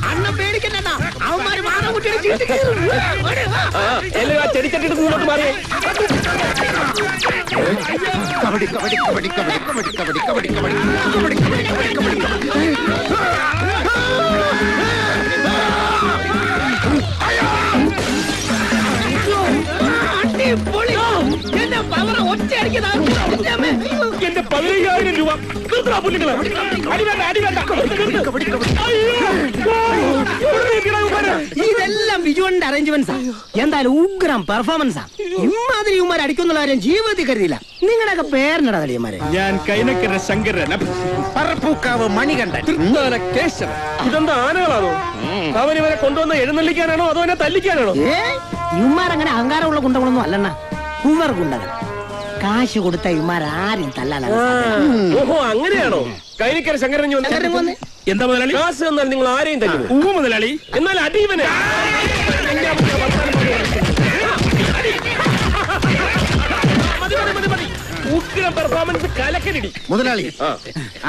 അണ്ണൻ പേടിക്കണ്ട, അവന്മാര് മാതാവുകുട്ടിയുടെ ചെടിച്ചട്ടിട്ട് മുന്നോട്ട് മാറിയേ. കബഡി കബഡി കബഡി കബഡി കബഡി കബഡി കബഡി കബഡി കബഡി കബഡി കബഡി എന്റെ 15,000 രൂപ ഇതെല്ലാം വിജുവന്റെ അറേഞ്ച്മെന്റ്സാ. എന്തായാലും ഉഗ്രം പെർഫോമൻസാ. ഇമാതിരി ഇവന്മാർ അടിക്കുന്നുള്ള കാര്യം ജീവിതത്തിൽ കരുതിയില്ല. നിങ്ങളുടെയൊക്കെ പേരിനടാ തടിയന്മാരെ. ഞാൻ കൈനക്കര ശങ്കരൻ, പറപ്പൂക്കാവ് മണികണ്ഠൻ, കേശവൻ. ഇതെന്താ ആനകളാണോ? അവനിവരെ കൊണ്ടുവന്ന് എഴുന്നള്ളിക്കാനാണോ അതോ എന്നെ തല്ലിക്കാനാണോ? ഇവന്മാരങ്ങനെ അഹങ്കാരമുള്ള ഗുണ്ടകളൊന്നും അല്ലെണ്ണ, കുവർ ഗുണ്ടകൾ. കാശ് കൊടുത്ത ഇവന്മാരാരും തല്ലാനാണ്. ഓഹോ, അങ്ങനെയാണോ? കൈനിക്കര ശങ്കരൻ എന്താ മുതലാളി? കാശ് എന്നാൽ നിങ്ങൾ ആരെയും തല്ലും? മുതലാളി, എന്നാൽ അടീവനെ പെർഫോമൻസ് കലക്കനിടി. മുതലാളി,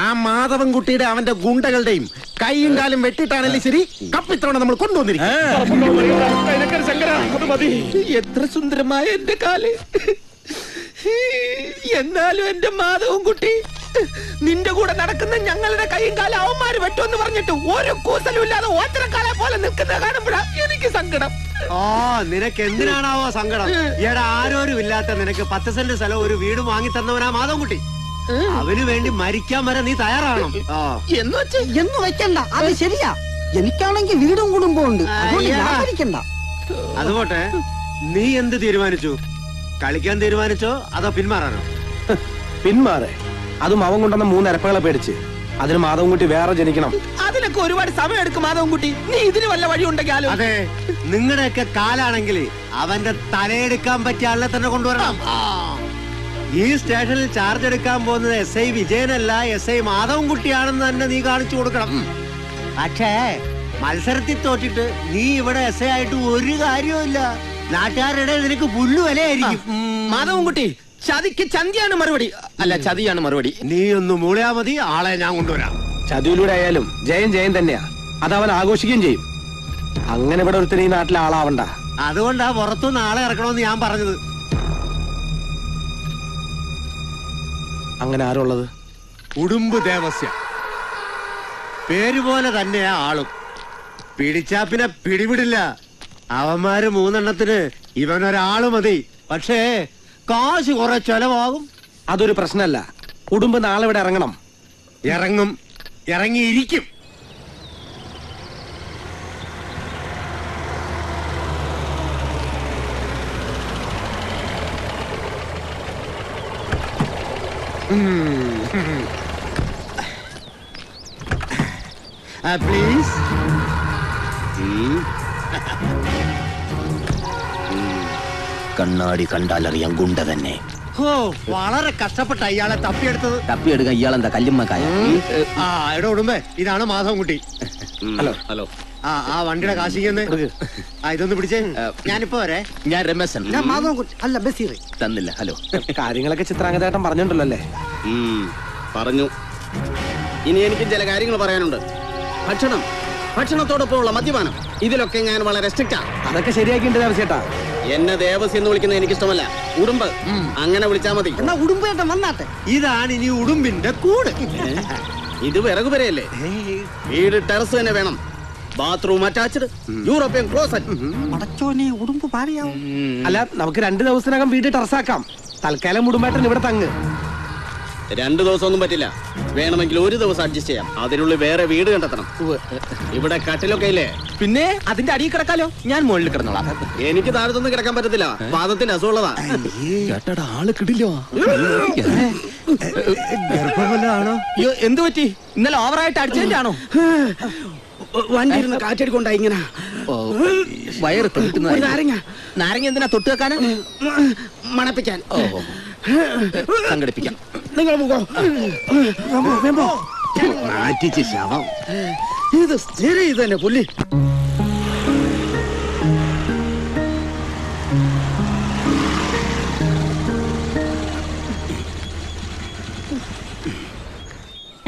ആ മാധവൻകുട്ടിയുടെ അവന്റെ ഗുണ്ടകളുടെയും കൈയും കാലും വെട്ടിട്ടാണല്ലേ ശരി, കപ്പിത്തവണ നമ്മൾ കൊണ്ടുവന്നിരിക്കും. എത്ര സുന്ദരമായ എന്റെ കാല്! എന്നാലും എന്റെ മാധവൻകുട്ടി, നിന്റെ കൂടെ നടക്കുന്ന ഞങ്ങളുടെ കൈയും കാലം അവന്മാര് വെട്ടുമെന്ന് പറഞ്ഞിട്ട് ഒരു കൂസലും ഇല്ലാതെ ഓച്ചറക്കാലെ പോലെ നിൽക്കുന്ന കാണുമ്പോഴാ എനിക്ക് സങ്കടം. നിനക്ക് എന്തിനാണാവോ സങ്കടം? ഈയിടെ ആരോരും ഇല്ലാത്ത നിനക്ക് 10 സെന്റ് സ്ഥലം ഒരു വീട് വാങ്ങി തന്നവനാ മാധവൻകുട്ടി. അവന് വേണ്ടി മരിക്കാൻ വരെ നീ തയ്യാറാണോ? എന്ന് വെക്കണ്ട, അത് ശരിയാ. എനിക്കാണെങ്കിൽ വീടും കുടുംബവും ഉണ്ട്. അതുപോട്ടെ, നീ എന്ത് തീരുമാനിച്ചു? കളിക്കാൻ തീരുമാനിച്ചോ അതോ പിന്മാറാനോ? പിന്മാറേ, അതും അവൻ കൊണ്ടുവന്ന 3 അരപ്പകളെ പേടിച്ച്. അതിന് മാധവൻകുട്ടി വേറെ ജനിക്കണം. അതിനൊക്കെ ഒരുപാട് സമയം എടുക്കും മാധവൻകുട്ടി. നീ ഇതിന് വല്ല വഴി ഉണ്ടെങ്കിലും. അതെ, നിങ്ങളുടെയൊക്കെ കാലാണെങ്കിൽ അവന്റെ തലയെടുക്കാൻ പറ്റിയ ആളെ തന്നെ കൊണ്ടുവരണം. ഈ സ്റ്റേഷനിൽ ചാർജ് എടുക്കാൻ പോകുന്നത് SI വിജയനല്ല, SI മാധവൻകുട്ടിയാണെന്ന് തന്നെ നീ കാണിച്ചു കൊടുക്കണം. പക്ഷേ മത്സരത്തിൽ തോറ്റിട്ട് നീ ഇവിടെ SI ആയിട്ട് ഒരു കാര്യവുമില്ല. നാട്ടുകാരുടെ നിനക്ക് പുല്ലു വിലയായിരിക്കും. മാധവൻകുട്ടി, ചതിക്ക് ചന്തിയാണ് മറുപടി, അല്ല ചതിയാണ് മറുപടി. നീ ഒന്ന് മൂളിയാ മതി, ആളെ ഞാൻ കൊണ്ടുവരാം. ചതിയിലൂടെ ആയാലും ജയം ജയം തന്നെയാ. അത് അവൻ ആഘോഷിക്കുകയും ചെയ്യും. അങ്ങനെ ഇവിടെ ഒരുത്തരും ഈ നാട്ടിലെ ആളാവണ്ട. അതുകൊണ്ടാ പുറത്തുനിന്ന് ആളെ ഇറക്കണമെന്ന് ഞാൻ പറഞ്ഞത്. അങ്ങനെ ആരുള്ളത്? ഉടുമ്പ് ദേവസ്യ. പേരുപോലെ തന്നെയാ ആളും. പിടിച്ചാ പിന്നെ പിടിവിടില്ല. അവന്മാര് 3 എണ്ണത്തിന് ഇവനൊരാള് മതി. പക്ഷേ കാശ് കുറെ ചെലവാകും. അതൊരു പ്രശ്നമല്ല. ഉടുമ്പ് നാളെ ഇവിടെ ഇറങ്ങണം. ഇറങ്ങും, ഇറങ്ങിയിരിക്കും. പ്ലീസ്. കണ്ണാടി കണ്ടാലറിയാം ഗുണ്ട തന്നെ. വളരെ കഷ്ടപ്പെട്ട ഇയാളെ തപ്പിയെടുത്തത്. തപ്പിയെടുക്കാൻ ഇയാളെന്താ കല്ലുമ്മക്കായ? എടോ ഉടുമ്പേ, ഇതാണ് മാധവൻകുട്ടി. Hello hello. ആ വണ്ടിയുടെ കാശിക്കൊന്ന് ഇതൊന്ന് പിടിച്ചേ. ഞാനിപ്പോ വരെ. ഞാൻ രമേശൻ. ഞാൻ മാധവൻകുട്ടി അല്ല, ബഷീർ. തന്നില്ല. ഹലോ. കാര്യങ്ങളൊക്കെ ചിത്രാംഗതേട്ടൻ പറഞ്ഞിട്ടുണ്ടല്ലോ അല്ലേ? പറഞ്ഞു. ഇനി എനിക്ക് ചില കാര്യങ്ങൾ പറയാനുണ്ട്. ഭക്ഷണത്തോടൊപ്പമുള്ള മദ്യപാനം, ഇതിലൊക്കെ ഞാൻ വളരെ സ്ട്രിക്റ്റാ. അതൊക്കെ ശരിയാക്കിണ്ട് ദേവസ്യേട്ടാ. എന്നെ ദേവസ്യ എന്ന് വിളിക്കുന്നത് എനിക്കിഷ്ടമല്ല. ഉടുമ്പ് അങ്ങനെ വിളിച്ചാ മതി. എന്നാ ഉടുമ്പേട്ടൻ വന്നാട്ടെ. ഇതാണ് ഇനി ഉടുമ്പിന്റെ കൂട്. ഇത് വിറകുപരയല്ലേ? വീട് ടെറസ് തന്നെ വേണം. Bathroom attached, European closet. മടച്ചോനെ, ഉടുമ്പ് പാടിയാവും. അല്ല, നമുക്ക് 2 ദിവസത്തിനകം വീട് ടെറസാക്കാം. തൽക്കാലം ഉടുമ്പേട്ടൻ ഇവിടെ തങ്ങ്. 2 ദിവസമൊന്നും പറ്റില്ല. വേണമെങ്കിൽ 1 ദിവസം അഡ്ജസ്റ്റ് ചെയ്യാം. അതിനുള്ളിൽ വേറെ വീട് കണ്ടെത്തണം. ഇവിടെ കട്ടിലൊക്കെ ഇല്ലേ? പിന്നെ അതിന്റെ അടിയിൽ കിടക്കാലോ. ഞാൻ മുകളിൽ കിടന്നോളാം. എനിക്ക് താഴത്തൊന്നും കിടക്കാൻ പറ്റത്തില്ല. വാദത്തിന് അസുഖമുള്ളതാ. ചേട്ടാ, ആള് കിടില്ലോ. ഗർഭഫലമാണോ? എന്തു പറ്റി? ഇന്നലെ ഓവറായിട്ട് അടിച്ചതിന്റെ ആണോ? വണ്ടി ഇരുന്ന് കാറ്റടിക്കൊണ്ടാ ഇങ്ങനെ. വയറ് തൊട്ടുന്ന നാരങ്ങ നാരങ്ങ എന്തിനാ തൊട്ട് വെക്കാനാ? മണപ്പിക്കാൻ. സംഘടിപ്പിക്കാം. നിങ്ങൾ മാറ്റിച്ച് ശവം. ഇത് സ്ഥിരം ഇത് തന്നെ പുല്ലി.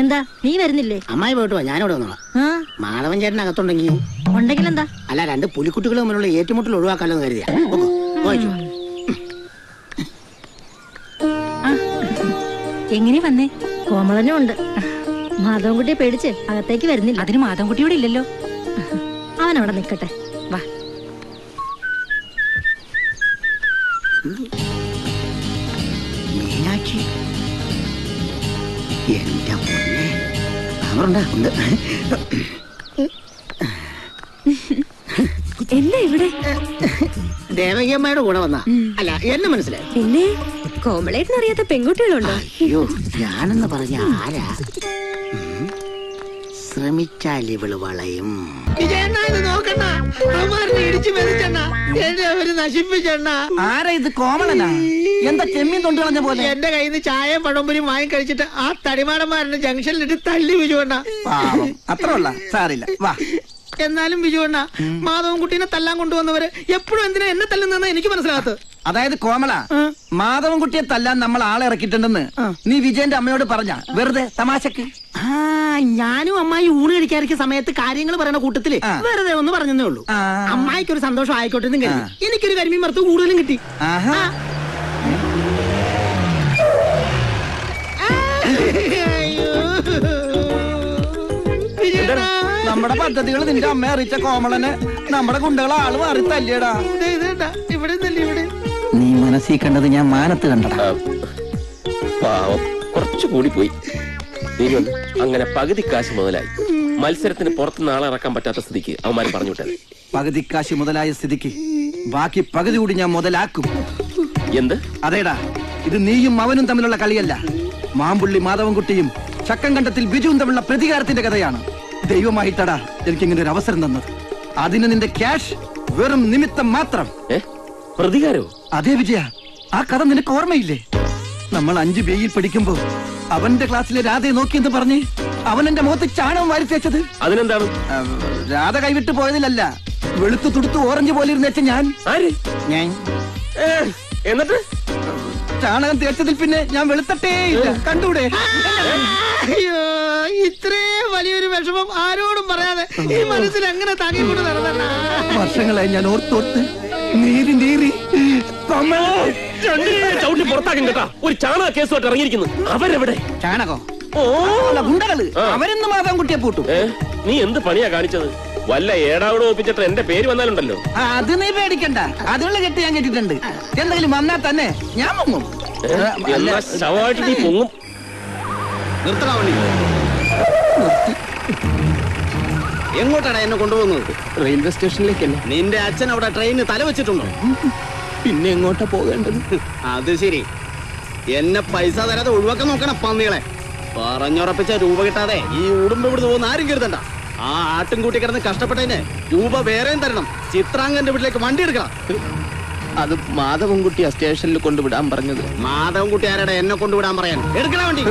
എന്താ നീ വരുന്നില്ലേ? അമ്മായി പോയിട്ട് വാ, ഞാനിവിടെ വന്നോളാം. ആ മാധവൻ ചേട്ടൻ അകത്തുണ്ടെങ്കിൽ ഉണ്ടെങ്കിൽ എന്താ? അല്ല, രണ്ട് പുലിക്കുട്ടികൾ തമ്മിലുള്ള ഏറ്റുമുട്ടൽ ഒഴിവാക്കാലോ എന്ന് കരുതിയാ. വായിച്ചു. എങ്ങനെ വന്നേ? കോമളനും ഉണ്ട്. മാധവൻകുട്ടിയെ പേടിച്ച് അകത്തേക്ക് വരുന്നില്ല. അതിന് മാധവൻകുട്ടിയോടെ ഇല്ലല്ലോ. അവൻ അവിടെ നിൽക്കട്ടെ. വാ. മീനാക്ഷി, എന്റെ പൊന്നെ, അവരുണ്ടാ ഉണ്ട്. എന്താ ഇവിടെ? ദേവകിയമ്മയുടെ കൂടെ വന്ന അല്ല, എന്നെ മനസ്സിലായി. പിന്നെ കോമളേട്ടൻ അറിയാത്ത പെൺകുട്ടികളുണ്ടോ? അയ്യോ, ഞാനെന്ന് പറഞ്ഞ ആരാ? ശ്രമിച്ചാൽ ഇവള് വളയും. ആരാ ഇത്? കോമളനാ? എന്താ ചെമ്മീൻ തൊണ്ടു കളഞ്ഞ പോലെ? എന്റെ കയ്യിൽ നിന്ന് ചായയും പഴംപൊരിയും വാങ്ങി കഴിച്ചിട്ട് ആ തടിമാടന്മാരുടെ ജംഗ്ഷനിലിട്ട് തള്ളി വിജുവണ്ണ. അത്ര ഉള്ള സാറില്ല. വാ. എന്നാലും വിജുവണ്ണ, മാധവൻകുട്ടീനെ തല്ലാൻ കൊണ്ടുവന്നവര് എപ്പോഴും എന്തിനാ എന്നെ തല്ലുന്ന എനിക്ക് മനസ്സിലാകത്ത്. അതായത് കോമള, മാധവൻകുട്ടിയെ തല്ലാൻ നമ്മൾ ആളെ ഇറക്കിയിട്ടുണ്ടെന്ന് നീ വിജയന്റെ അമ്മയോട് പറഞ്ഞ വെറുതെ തമാശക്ക്? ഞാനും അമ്മായി ഊണ് കഴിക്കാതിരിക്കുന്ന സമയത്ത് കാര്യങ്ങൾ പറയുന്ന കൂട്ടത്തില് വെറുതെ ഒന്ന് പറഞ്ഞതേ ഉള്ളൂ. അമ്മായിക്കൊരു സന്തോഷം ആയിക്കോട്ടെ എന്ന് കരുതി എനിക്കൊരു കരിമീൻ വറുത്ത് കൂടുതലും കിട്ടി. നമ്മുടെ പദ്ധതികൾ നിന്റെ അമ്മ അറിയിച്ച കോമളനെ നമ്മുടെ ഗുണ്ടകളെ ആള് മാറി തല്ലിയടാ. ഇവിടെ ഇവിടെ നീ മനസ്സിൽ കണ്ടത് ഞാൻ മാനത്ത് കണ്ടടാ. പാവം, കുറച്ചു കൂടി പോയി. അങ്ങനെ പകുതി കാശ് മുതലായി. മത്സരത്തിന് പുറത്തുനിന്ന് ആളെ ഇറക്കാൻ പറ്റാത്ത സ്ഥിതിക്ക് അവന്മാര് പറഞ്ഞു വിട്ടത്. പകുതി കാശ് മുതലായ സ്ഥിതിക്ക് ബാക്കി പകുതി കൂടി ഞാൻ മുതലാക്കും. എന്ത്? അതേടാ, ഇത് നീയും അവനും തമ്മിലുള്ള കളിയല്ല. മാമ്പുള്ളി മാധവൻകുട്ടിയും ചക്കംകണ്ടത്തിൽ ബിജുവും തമ്മിലുള്ള പ്രതികാരത്തിന്റെ കഥയാണ്. ദൈവമായിട്ടടാ എനിക്കിങ്ങനെ ഒരു അവസരം തന്നത്. അതിന് നിന്റെ ക്യാഷ് വെറും നിമിത്തം മാത്രം. പ്രതികാരോ? അതേ വിജയ, ആ കഥ നിനക്ക് ഓർമ്മയില്ലേ? നമ്മൾ 5 ബിയിൽ പഠിക്കുമ്പോ അവന്റെ ക്ലാസ്സിലെ രാധയെ നോക്കിയെന്ന് പറഞ്ഞ് അവൻ എന്റെ മുഖത്ത് ചാണകം വാരി തേച്ചത്. അതിനെന്താണ്? രാധ കൈവിട്ട് പോയതിലല്ല, വെളുത്തു തുടുത്തു ഓറഞ്ച് പോലെ ഇരുന്നേച്ച ഞാൻ. എന്നിട്ട് ചാണകം തേച്ചതിൽ പിന്നെ ഞാൻ വെളുത്തട്ടേ ഇല്ല. കണ്ടൂടെ? അയ്യോ, ഇത്രയും വലിയൊരു വിഷമം ആരോടും പറയാതെ ഈ മനസ്സിൽ അങ്ങനെ താങ്ങിക്കൊണ്ട് നടന്ന വർഷങ്ങളായി ഞാൻ ഓർത്തോർത്ത് നീരി നീറി ചവിട്ടി പുറത്താക്കും കേട്ടാ. ഒരു ചാണക കേസുമായിട്ട് ഇറങ്ങിയിരിക്കുന്നു. അവരെവിടെ? ചാണകോ? ഗുണ്ടകള്. അവരെന്ന് മാധവൻകുട്ടിയെ പൂട്ടും. നീ എന്ത് പണിയാ കാണിച്ചത്? വല്ല ഏടാവിടെ ഒപ്പിച്ചിട്ട് എന്റെ പേര് വന്നാലുണ്ടല്ലോ. അത് നീ പേടിക്കണ്ട, അതിനുള്ള കെട്ട് ഞാൻ കേട്ടിട്ടുണ്ട്. എന്തെങ്കിലും വന്നാൽ തന്നെ ഞാൻ പൊങ്ങും. ശവമായിട്ട് നീ പൊങ്ങും. എങ്ങോട്ടാണ് എന്നെ കൊണ്ടുപോകുന്നത്? റെയിൽവേ സ്റ്റേഷനിലേക്കല്ലേ? നിന്റെ അച്ഛൻ അവിടെ ട്രെയിനിന് തല വെച്ചിട്ടുണ്ടോ? പിന്നെ എങ്ങോട്ടാ പോകേണ്ടത്? അത് ശരി, എന്നെ പൈസ തരാതെ ഒഴിവാക്കാൻ നോക്കണം പന്നികളെ. പറഞ്ഞുറപ്പിച്ച രൂപ കിട്ടാതെ ഈ ഉടുമ്പ് ഇവിടുന്ന് പോകുന്ന ആരും കരുതണ്ട. ആ ആട്ടും കൂട്ടി കിടന്ന് കഷ്ടപ്പെട്ടതിന് രൂപ വേറെയും തരണം. ചിത്രാംഗന്റെ വീട്ടിലേക്ക് വണ്ടി എടുക്കണം. അത് മാധവൻകുട്ടിയാ സ്റ്റേഷനിൽ കൊണ്ടുവിടാൻ പറഞ്ഞത്. മാധവൻകുട്ടി ആരുടെ എന്നെ കൊണ്ടുവിടാൻ പറയാൻ? എടുക്കണ വണ്ടി.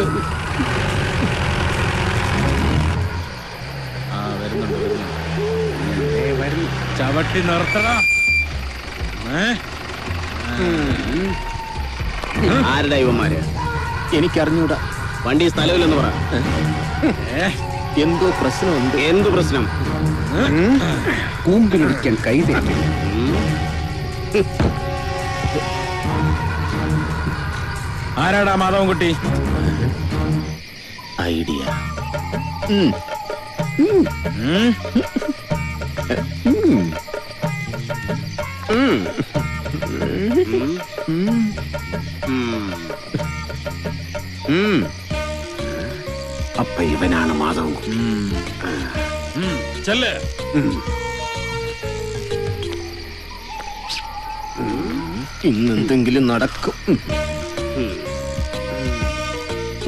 ചവിട്ടി നിർത്തണം. ആരുടെ ഇവന്മാര്? എനിക്കറിഞ്ഞൂടാ. വണ്ടി സ്ഥലമില്ലെന്ന് പറ. എന്തോ പ്രശ്നമുണ്ട്. എന്തു പ്രശ്നം? കൂമ്പിലൊടിക്കാൻ കൈ തെറ്റി. ആരാടാ മാധവൻകുട്ടി? ഐഡിയ. അപ്പൊ ഇവനാണ് മാധവൻകുട്ടി. ചെല്ല്. ഇന്നെന്തെങ്കിലും നടക്കും.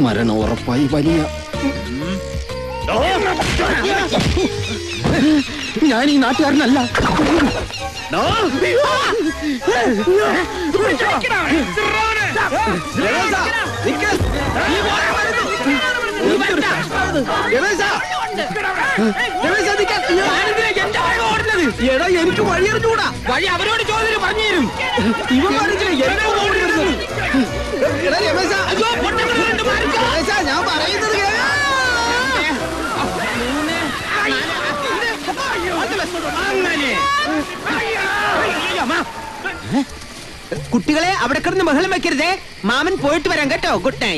മരണം ഉറപ്പായി വലിയ ഞാൻ ഈ നാട്ടുകാരനല്ല. എടാ എനിക്ക് വഴിയറിഞ്ഞൂടാ. വഴി അവരോട് ചോദ്യം പറഞ്ഞു തരും. എടാ രമേശ, രമേശ, ഞാൻ പറയുന്നത് കുട്ടികളെ അവിടെ കിടന്ന് ബഹളം വെക്കരുതേ. മാമൻ പോയിട്ട് വരാം കേട്ടോ. Good night.